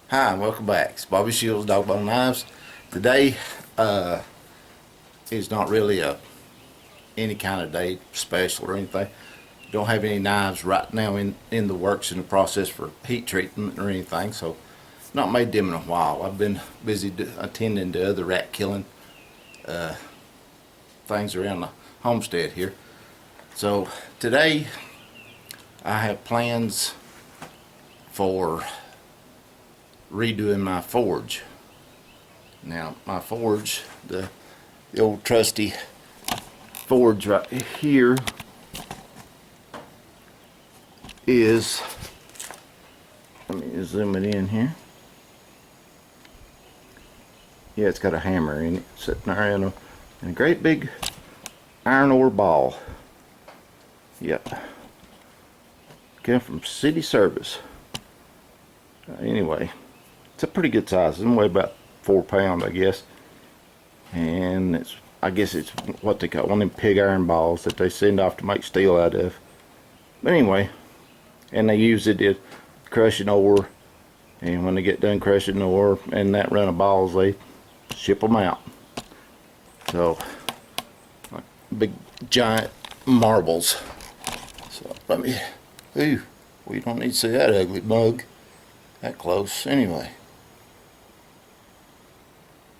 Hi, and welcome back. It's Bobby Shields, Dog Bone Knives. Today is not really any kind of day special or anything. Don't have any knives right now in the works in the process for heat treatment or anything, so not made them in a while. I've been busy attending to other rat killing things around the homestead here. So today I have plans for redoing my forge. Now my forge, the old trusty forge right here is, let me zoom it in here. Yeah, it's got a hammer in it sitting there in a great big iron ore ball. Yep, came from City Service. Anyway, it's a pretty good size. It's weigh about 4 pounds, I guess. And I guess it's what they call one of them pig iron balls that they send off to make steel out of. But anyway, and they use it at crushing ore. And when they get done crushing ore and that run of balls, they ship them out. So, like big giant marbles. So let me. Ooh, we don't need to see that ugly mug that close. Anyway.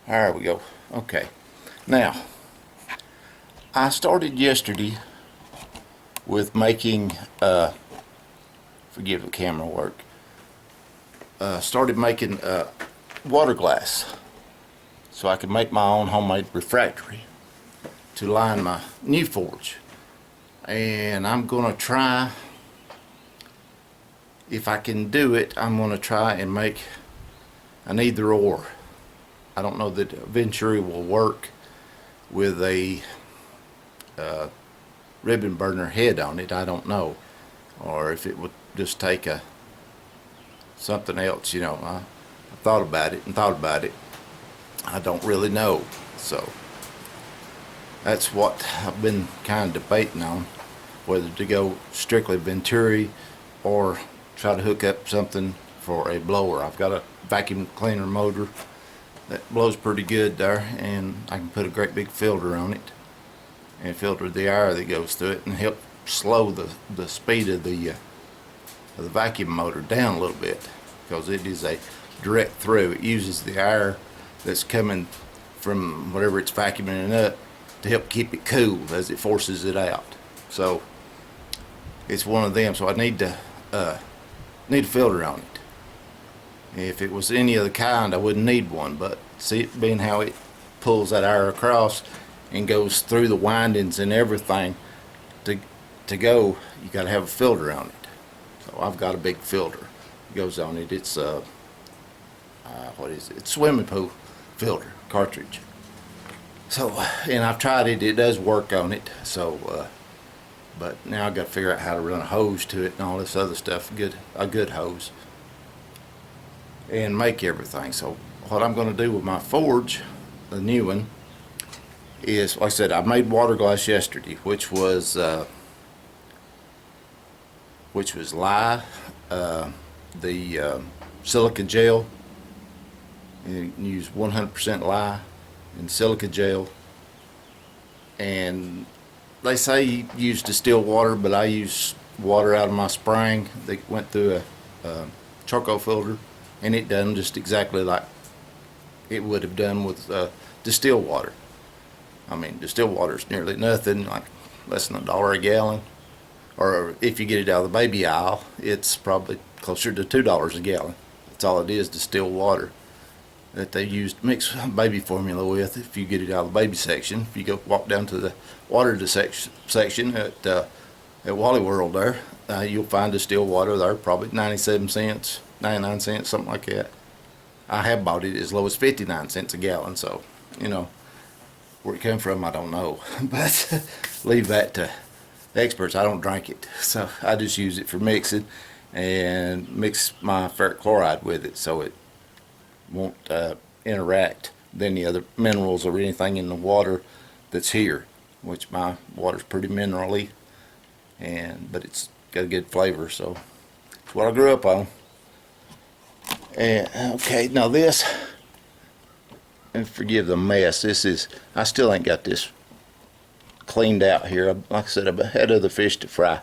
There we go. Okay. Now, I started yesterday with making, forgive the camera work, started making water glass so I could make my own homemade refractory to line my new forge. And I'm going to try, if I can do it, I'm going to try and make an either or. I don't know that Venturi will work with a ribbon burner head on it. I don't know, or if it would just take something else. You know, I thought about it and thought about it. I don't really know. So that's what I've been kind of debating on, whether to go strictly Venturi or try to hook up something for a blower. I've got a vacuum cleaner motor that blows pretty good there, and I can put a great big filter on it and filter the air that goes through it and help slow the speed of the vacuum motor down a little bit, because it is a direct through. It uses the air that's coming from whatever it's vacuuming up to help keep it cool as it forces it out. So it's one of them. So I need a filter on it. If it was any other kind, I wouldn't need one, but see, it being how it pulls that air across and goes through the windings and everything to go, you got to have a filter on it. So I've got a big filter that goes on it. It's what is it? It's swimming pool filter cartridge. So, and I've tried it. It does work on it. So, but now I've got to figure out how to run a hose to it and all this other stuff. A good hose. And make everything. So what I'm going to do with my forge, the new one, is, like I said, I made water glass yesterday, which was lye, the silica gel. You use 100% lye and silica gel, and they say you use distilled water, but I use water out of my spring that went through a charcoal filter, and it done just exactly like it would have done with distilled water. I mean, distilled water is nearly nothing, like less than $1 a gallon. Or if you get it out of the baby aisle, it's probably closer to $2 a gallon. That's all it is, distilled water that they use to mix baby formula with. If you get it out of the baby section, if you go walk down to the water section at Wally World there, you'll find distilled water there, probably 97 cents. 99 cents, something like that. I have bought it as low as 59 cents a gallon, so, you know, where it came from, I don't know. But leave that to the experts. I don't drink it, so I just use it for mixing and mix my ferric chloride with it so it won't interact with any other minerals or anything in the water that's here, which my water's pretty minerally, but it's got a good flavor, so it's what I grew up on. And okay, now this, and forgive the mess, this is, I still ain't got this cleaned out here. Like I said, I've had other fish to fry,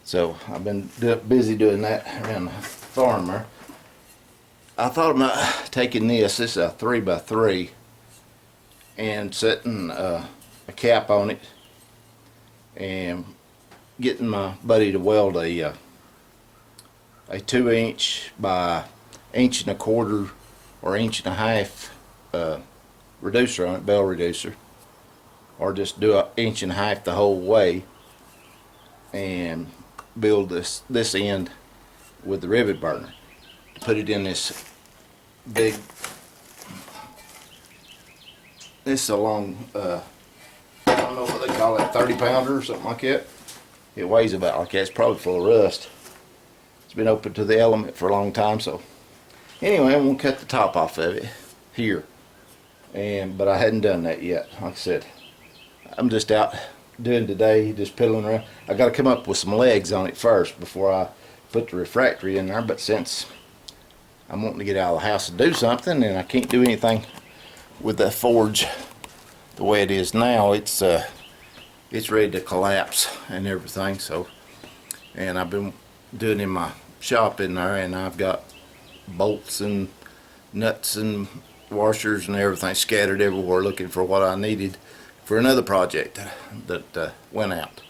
so I've been busy doing that around the farm there. I thought about taking this is a 3x3, and setting a cap on it, and getting my buddy to weld a 2" by 1.25" or 1.5" reducer on it, bell reducer, or just do 1.5" the whole way, and build this end with the rivet burner to put it in this big, this is a long I don't know what they call it, 30-pounder or something like that. It weighs about like that. It's probably full of rust. It's been open to the element for a long time. So anyway, I'm gonna cut the top off of it here, but I hadn't done that yet. Like I said, I'm just out doing today, just piddling around. I got to come up with some legs on it first before I put the refractory in there. But since I'm wanting to get out of the house and do something, and I can't do anything with the forge the way it is now, it's ready to collapse and everything. So, and I've been doing in my shop in there, and I've got bolts and nuts and washers and everything scattered everywhere looking for what I needed for another project that went out.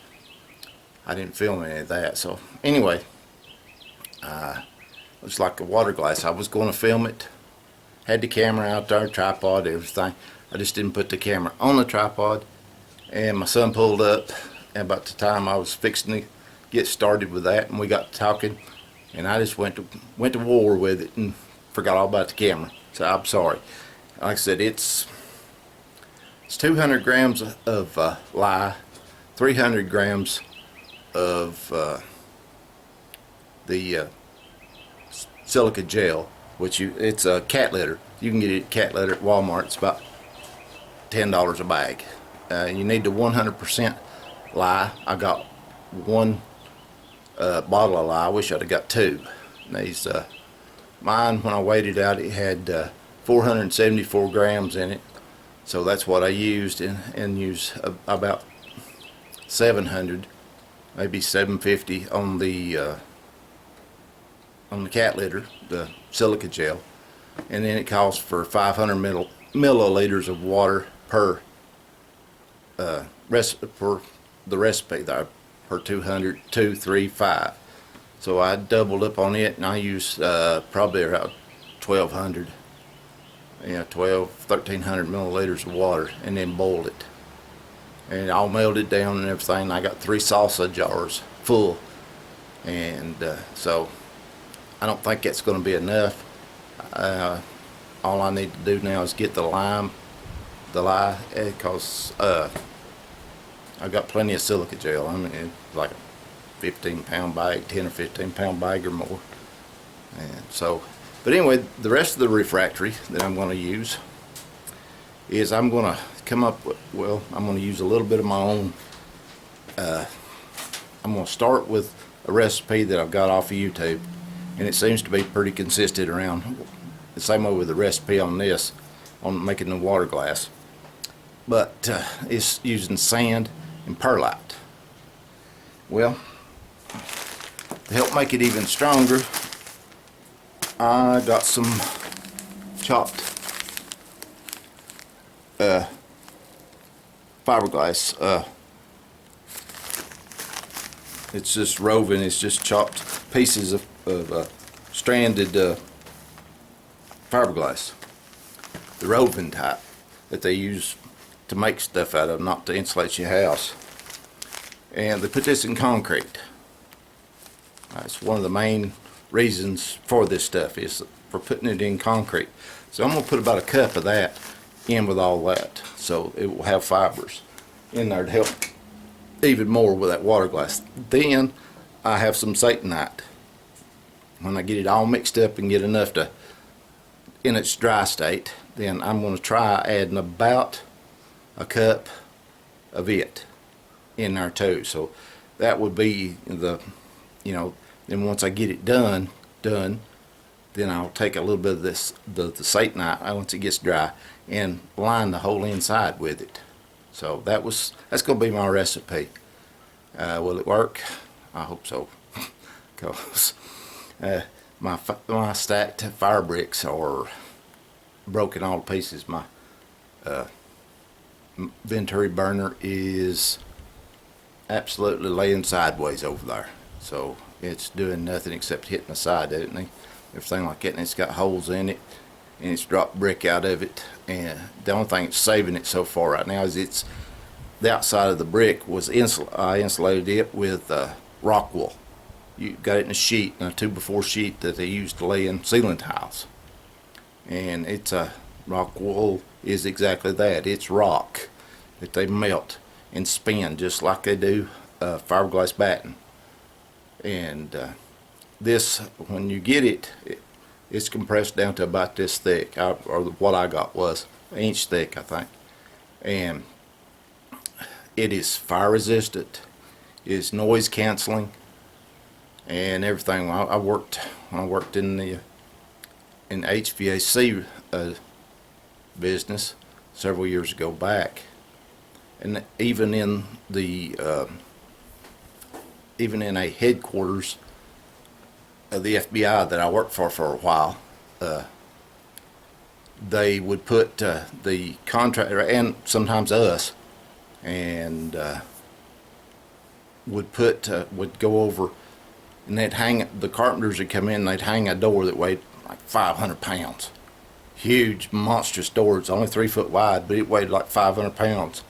I didn't film any of that. So anyway, looks like a water glass. I was going to film it, had the camera out there, tripod, everything. I just didn't put the camera on the tripod, and my son pulled up, and about the time I was fixing to get started with that, and we got talking, and I just went to war with it and forgot all about the camera. So I'm sorry. Like I said, it's 200 grams of lye, 300 grams of the silica gel, which it's a cat litter. You can get it cat litter at Walmart. It's about $10 a bag. You need the 100% lye. I got one bottle of lye. I wish I'd have got two. These mine, when I weighed it out, it had 474 grams in it. So that's what I used, and use about 700, maybe 750 on the cat litter, the silica gel, and then it calls for 500 milliliters of water per for the recipe there, per 200, 2, 3, 5. So I doubled up on it, and I use probably around 1,200. 1,300 milliliters of water, and then boiled it, and I'll melt it down and everything. I got 3 salsa jars full, and so I don't think that's going to be enough. All I need to do now is get the lye, because I've got plenty of silica gel. I mean, it's like a 15-pound bag, 10 or 15-pound bag or more, and so. But anyway, the rest of the refractory that I'm going to use is I'm going to come up with, well, I'm going to use a little bit of my own. I'm going to start with a recipe that I've got off of YouTube, and it seems to be pretty consistent around the same way with the recipe on this, on making the water glass. But it's using sand and perlite. Well, to help make it even stronger, I got some chopped fiberglass. It's just roving. It's just chopped pieces of stranded fiberglass, the roving type that they use to make stuff out of, not to insulate your house. And they put this in concrete. It's one of the main reasons for this stuff, is for putting it in concrete. So I'm going to put about a cup of that in with all that, so it will have fibers in there to help even more with that water glass. Then I have some Satanite. When I get it all mixed up and get enough to in its dry state, then I'm going to try adding about a cup of it in there too. So that would be the, then once I get it done, then I'll take a little bit of the Satanite once it gets dry and line the whole inside with it. So that's going to be my recipe. Will it work? I hope so. Because my stacked fire bricks are broken all to pieces. My Venturi burner is absolutely laying sideways over there. So it's doing nothing except hitting the side of it and everything like that. And it's got holes in it, and it's dropped brick out of it. And the only thing that's saving it so far right now is it's the outside of the brick was I insulated it with rock wool. You got it in a sheet, in a 2x4 sheet that they used to lay in ceiling tiles. And it's a rock wool is exactly that. It's rock that they melt and spin just like they do fiberglass batting. And this, when you get it, it's compressed down to about this thick, or what I got was an inch thick, I think. And it is fire resistant, it's noise canceling, and everything. When I worked in the HVAC business several years ago back, and even in a headquarters of the FBI that I worked for a while, they would put the contractor and sometimes us, and would go over, and they'd hang, the carpenters would come in and they'd hang a door that weighed like 500 pounds. Huge, monstrous door. It's only 3 foot wide, but it weighed like 500 pounds.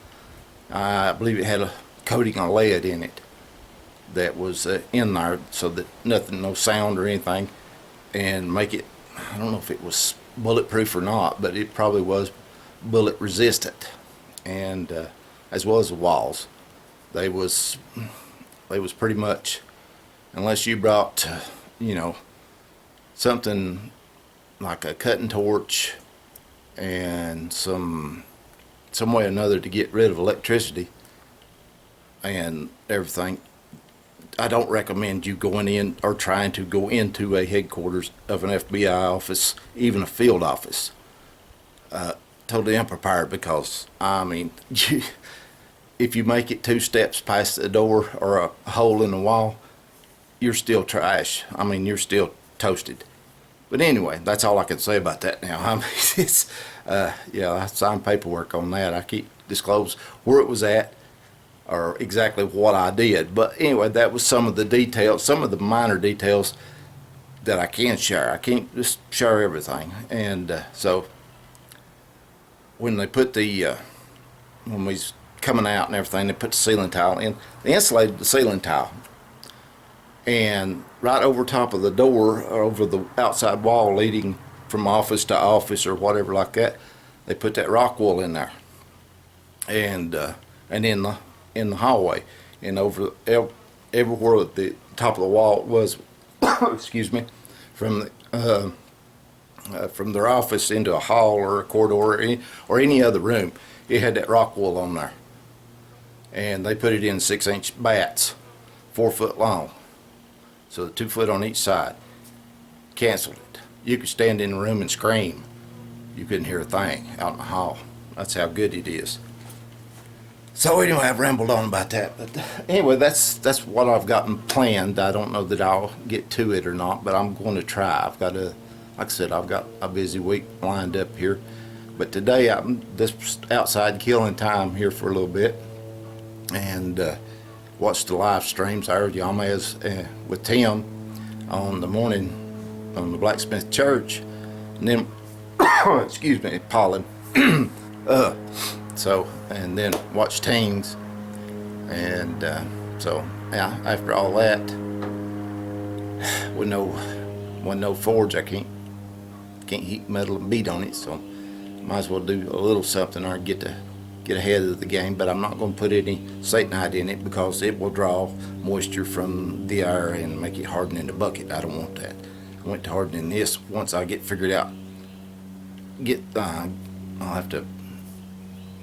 I believe it had a coating of lead in it that was in there so that nothing, no sound or anything, and make it, I don't know if it was bulletproof or not, but it probably was bullet resistant. And as well as the walls, they was pretty much, unless you brought something like a cutting torch and some way or another to get rid of electricity and everything, I don't recommend you going in or trying to go into a headquarters of an FBI office, even a field office, totally unprepared, because I mean, if you make it 2 steps past the door or a hole in the wall, you're still trash. I mean, you're still toasted. But anyway, that's all I can say about that now. I mean, it's yeah, I signed paperwork on that. I can't disclose where it was at or exactly what I did. But anyway, that was some of the details, some of the minor details that I can share. I can't just share everything. And so when they put when we was coming out and everything, they put the ceiling tile in. They insulated the ceiling tile. And right over top of the door, or over the outside wall leading from office to office or whatever like that, they put that rock wool in there. And in the hallway, and over everywhere at the top of the wall was excuse me, from their office into a hall or a corridor or any other room, it had that rock wool on there. And they put it in 6-inch bats, 4 foot long, so 2 foot on each side. Canceled it. You could stand in the room and scream. You couldn't hear a thing out in the hall. That's how good it is. So anyway, I've rambled on about that, but anyway, that's what I've gotten planned. I don't know that I'll get to it or not, but I'm going to try. I've got like I said, I've got a busy week lined up here, but today I'm just outside killing time here for a little bit, and watched the live streams. I heard Yamez with Tim on the morning on the Blacksmith Church, and then excuse me, pollen. So, and then watch Teens, and so yeah, after all that, with no forge, I can't heat metal and beat on it, so might as well do a little something or get ahead of the game. But I'm not going to put any Satanite in it because it will draw moisture from the air and make it harden in the bucket. I don't want that. I want to harden in this once I get figured out. I'll have to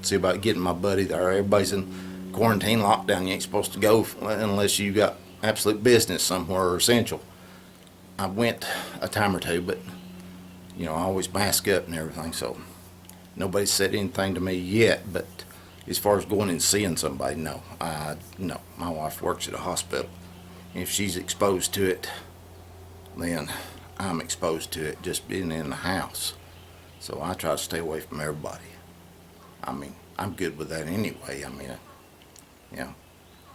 see about getting my buddy there. Everybody's in quarantine lockdown. You ain't supposed to go unless you got absolute business somewhere or essential. I went a time or two, but you know, I always mask up and everything, so nobody said anything to me yet. But as far as going and seeing somebody, no. No. My wife works at a hospital. If she's exposed to it, then I'm exposed to it just being in the house. So I try to stay away from everybody. I mean, I'm good with that anyway. I mean, you know,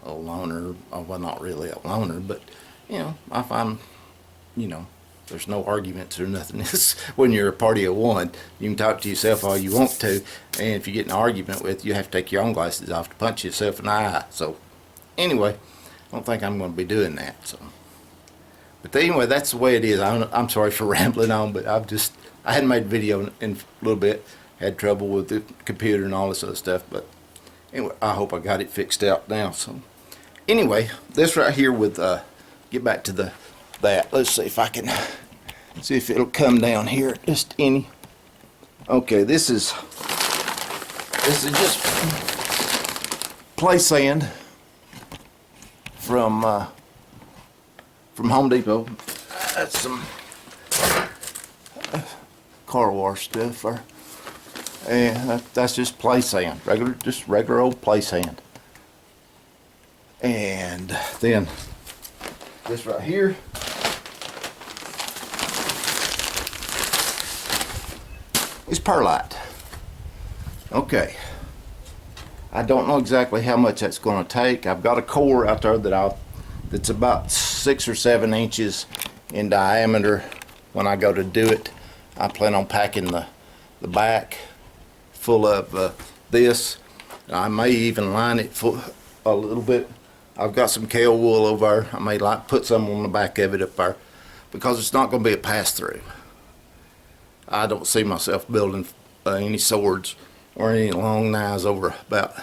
a loner, well, not really a loner, but, you know, if I'm, you know, there's no arguments or nothing. It's when you're a party of one, you can talk to yourself all you want to, and if you get in an argument with, you have to take your own glasses off to punch yourself in the eye. So, anyway, I don't think I'm going to be doing that. So, but anyway, that's the way it is. I'm sorry for rambling on, but I hadn't made a video in a little bit. Had trouble with the computer and all this other stuff, but anyway, I hope I got it fixed out now. So, anyway, this right here with get back to that. Let's see if I can see if it'll come down here just any. Okay, this is just play sand from Home Depot. That's some car wash stuff, and that's just play sand, regular old play sand. And then this right here is perlite. Okay, I don't know exactly how much that's going to take. I've got a core out there that's about 6 or 7 inches in diameter. When I go to do it, I plan on packing the back full of this. I may even line it full a little bit. I've got some kale wool over there. I may put some on the back of it up there because it's not going to be a pass-through. I don't see myself building any swords or any long knives over about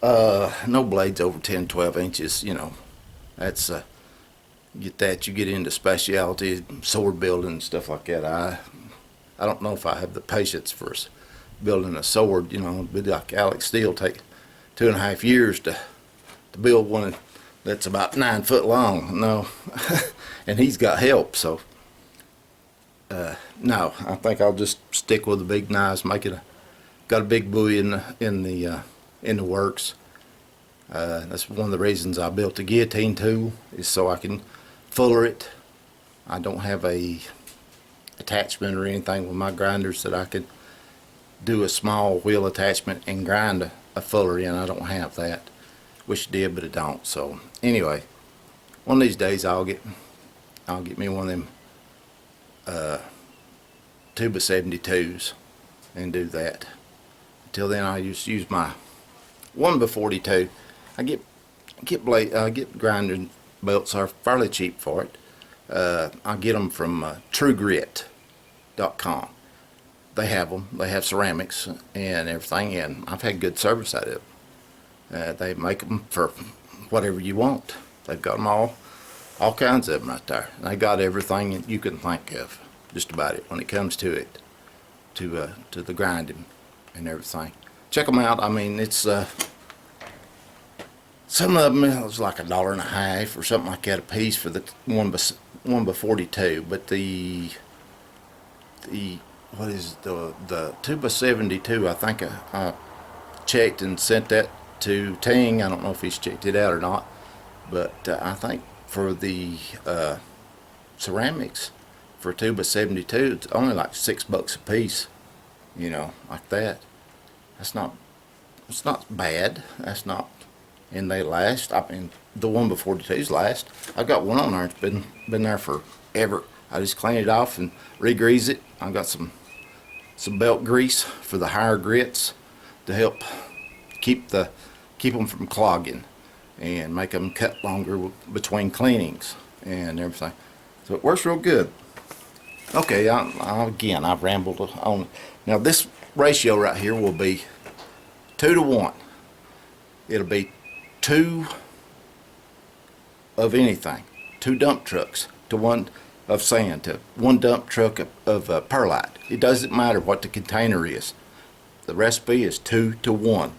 no blades over 10-12 inches. You know, that's you get into specialty sword building and stuff like that. I don't know if I have the patience for building a sword. You know, it'd be like Alex Steele, take 2.5 years to build one that's about 9 foot long. No, and he's got help. So no, I think I'll just stick with the big knives. Got a big buoy in the works. That's one of the reasons I built the guillotine tool, is so I can fuller it. I don't have a attachment or anything with my grinders that I could do a small wheel attachment and grind a fuller in. I don't have that. Wish I did, but I don't. So anyway, one of these days I'll get me one of them Tuba 72s and do that. Until then, I just use my 1x42. I get grinding belts are fairly cheap for it. I get them from TrueGrit.com. They have them. They have ceramics and everything, and I've had good service out of it. They make them for whatever you want. They've got them all kinds of them right there. They got everything you can think of, just about it, when it comes to it, to the grinding and everything. Check them out. I mean, it's some of them is like $1.50 or something like that a piece for the 1x42, but the what is the 2x72? I think I checked and sent that to Ting. I don't know if he's checked it out or not, but I think for the ceramics for a 2x72, it's only like $6 a piece. You know, like that. It's not bad. That's not, and they last. I mean, the 1x42s last. I've got one on there. It's been there forever. I just clean it off and re-grease it. I've got some belt grease for the higher grits to help keep them from clogging and make them cut longer between cleanings and everything. So it works real good. Okay, again, I've rambled on. Now this ratio right here will be 2 to 1. It'll be 2 of anything. 2 dump trucks to 1 of sand, to 1 dump truck of perlite. It doesn't matter what the container is. The recipe is 2 to 1.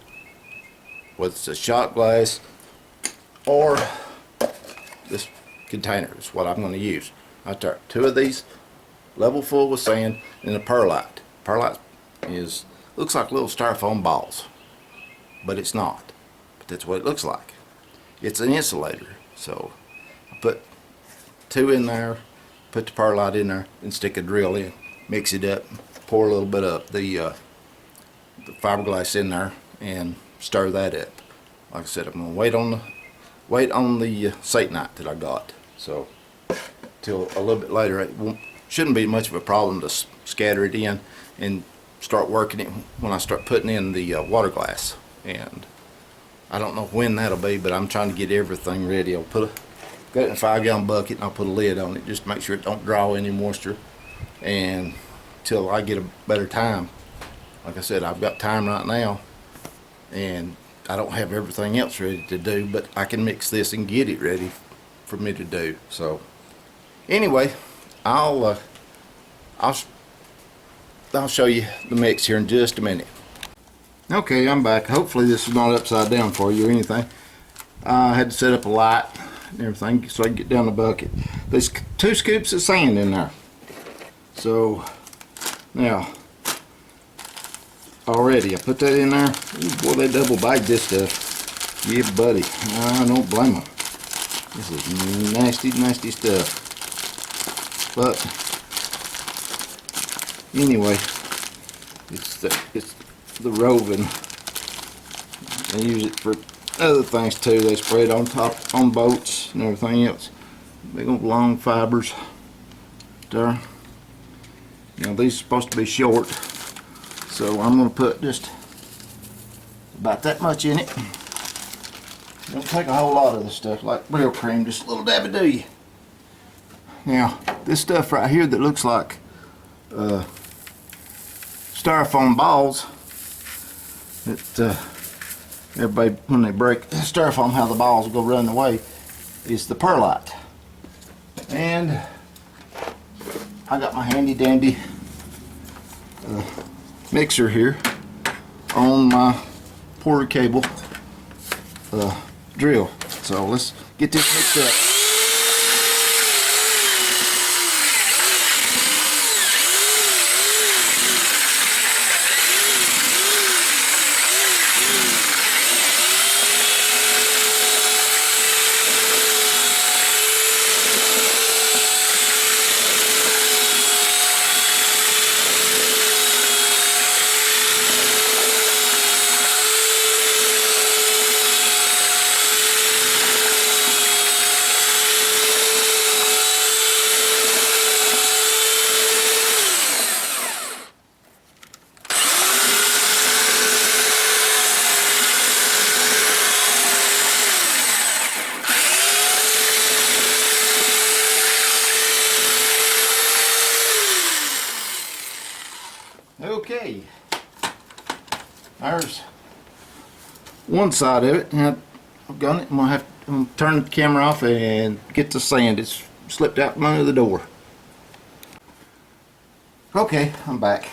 Whether it's a shot glass or this containers, what I'm going to use. I start 2 of these level full with sand and a perlite. Perlite looks like little styrofoam balls, but it's not. But that's what it looks like. It's an insulator. So I put 2 in there, put the perlite in there, and stick a drill in, mix it up, pour a little bit of the fiberglass in there, and stir that up. Like I said, I'm gonna wait on the Satanite that I got. So till a little bit later, shouldn't be much of a problem to scatter it in and start working it when I start putting in the water glass. And I don't know when that'll be, but I'm trying to get everything ready. I'll got it in a 5-gallon bucket, and I'll put a lid on it just to make sure it don't draw any moisture. And till I get a better time, like I said, I've got time right now, and I don't have everything else ready to do, but I can mix this and get it ready for me to do. So anyway, I'll show you the mix here in just a minute. Okay, I'm back. Hopefully this is not upside down for you or anything. I had to set up a light and everything so I can get down the bucket. There's 2 scoops of sand in there. So now, already I put that in there. Ooh, boy, they double bagged this stuff. Yeah, buddy. I don't blame them. This is nasty, nasty stuff. But anyway, it's the roving. They use it for other things too. They spray it on top on boats and everything else. Big old long fibers there. You know, these are supposed to be short, so I'm going to put just about that much in it. Don't take a whole lot of this stuff like Brill Cream, just a little dabby do you. Now this stuff right here that looks like styrofoam balls that everybody, when they break styrofoam, how the balls go running away, is the perlite. And I got my handy dandy mixer here on my Porter cable drill. So let's get this mixed up. Okay, there's one side of it. Now I've got it. I'm gonna turn the camera off and get the sand. It's slipped out from under the door. Okay, I'm back.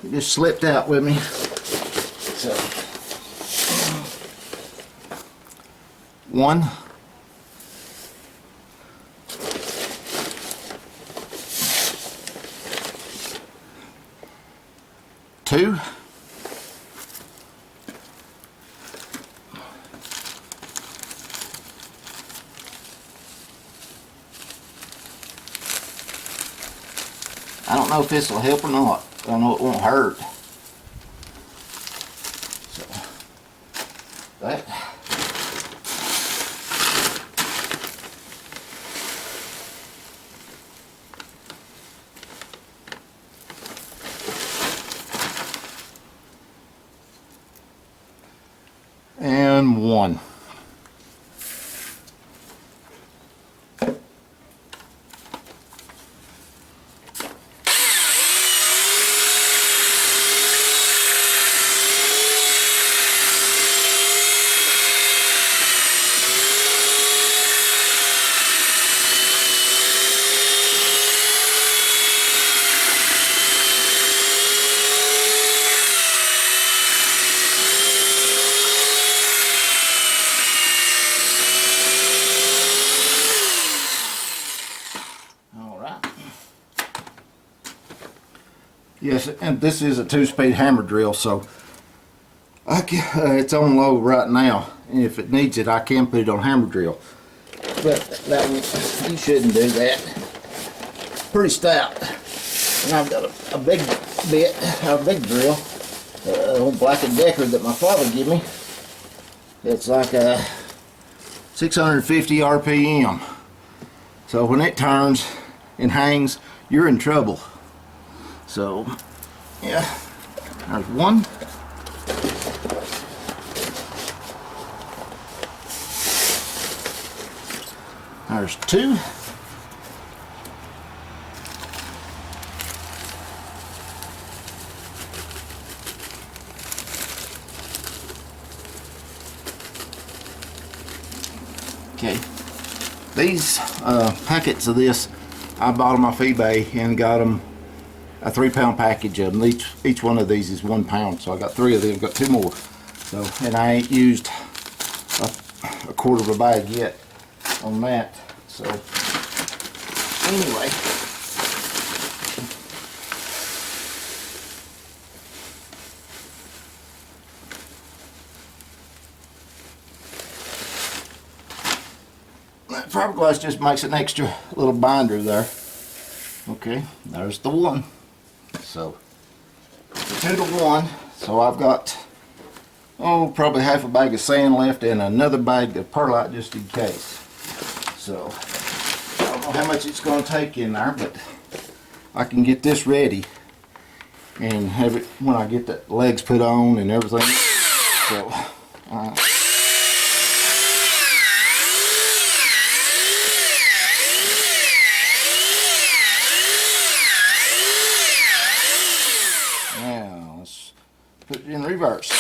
It just slipped out with me. So 1, 2, 'I don't know if this will help or not. I know it won't hurt. So that. And 1. Yes, and this is a 2-speed hammer drill, so it's on low right now. And if it needs it, I can put it on hammer drill. But that one, you shouldn't do that. Pretty stout. And I've got a big bit, a big drill, old Black & Decker that my father gave me. It's like a 650 RPM. So when it turns and hangs, you're in trouble. So, yeah, there's one. There's two. Okay, these packets of this, I bought them off eBay and got them a 3-pound package of them. Each one of these is 1 pound, so I got 3 of them. Got 2 more. So, and I ain't used a quarter of a bag yet on that. So, anyway. That fiberglass just makes an extra little binder there. Okay, there's the one. So, 2 to 1. So I've got, probably half a bag of sand left and another bag of perlite just in case. So, I don't know how much it's going to take in there, but I can get this ready and have it when I get the legs put on and everything. So, now let's put it in reverse.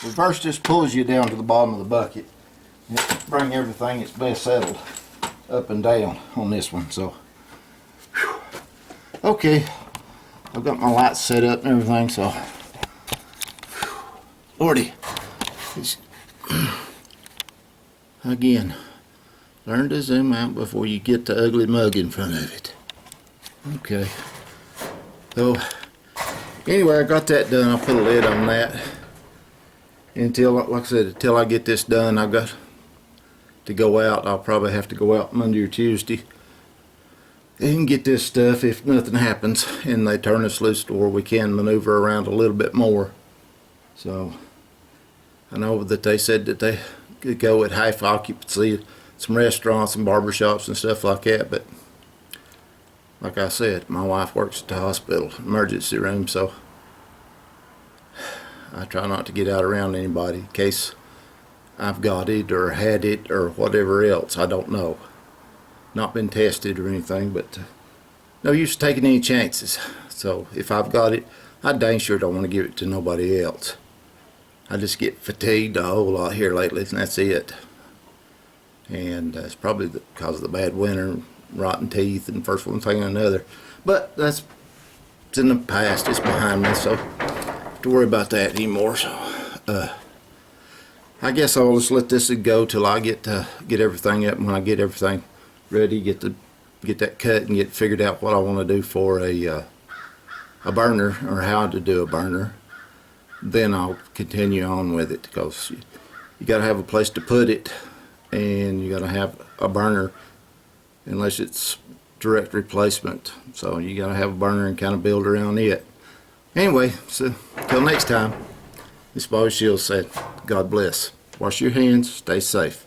Reverse just pulls you down to the bottom of the bucket. Bring everything its best settled up and down on this one. So, whew. Okay, I've got my lights set up and everything. So, whew. Lordy, again, learn to zoom out before you get the ugly mug in front of it. Okay. So, anyway, I got that done. I'll put a lid on that. Until, like I said, until I get this done, I've got to go out. I'll probably have to go out Monday or Tuesday and get this stuff if nothing happens and they turn us loose, or we can maneuver around a little bit more. So I know that they said that they could go at half occupancy, some restaurants and barbershops and stuff like that, but like I said, my wife works at the hospital emergency room, so I try not to get out around anybody in case I've got it or had it or whatever else. I don't know. Not been tested or anything, but no use taking any chances. So if I've got it, I dang sure don't want to give it to nobody else. I just get fatigued a whole lot here lately, and that's it. And it's probably because of the bad winter, rotten teeth, and first one thing and another. But that's it's in the past. It's behind me, so to worry about that anymore. So I guess I'll just let this go till I get everything up. And when I get everything ready, get that cut and get figured out what I want to do for a burner, or how to do a burner, then I'll continue on with it, because you got to have a place to put it, and you got to have a burner unless it's direct replacement. So you got to have a burner and kind of build around it. Anyway, so till next time, this Bobby Shields said, God bless. Wash your hands, stay safe.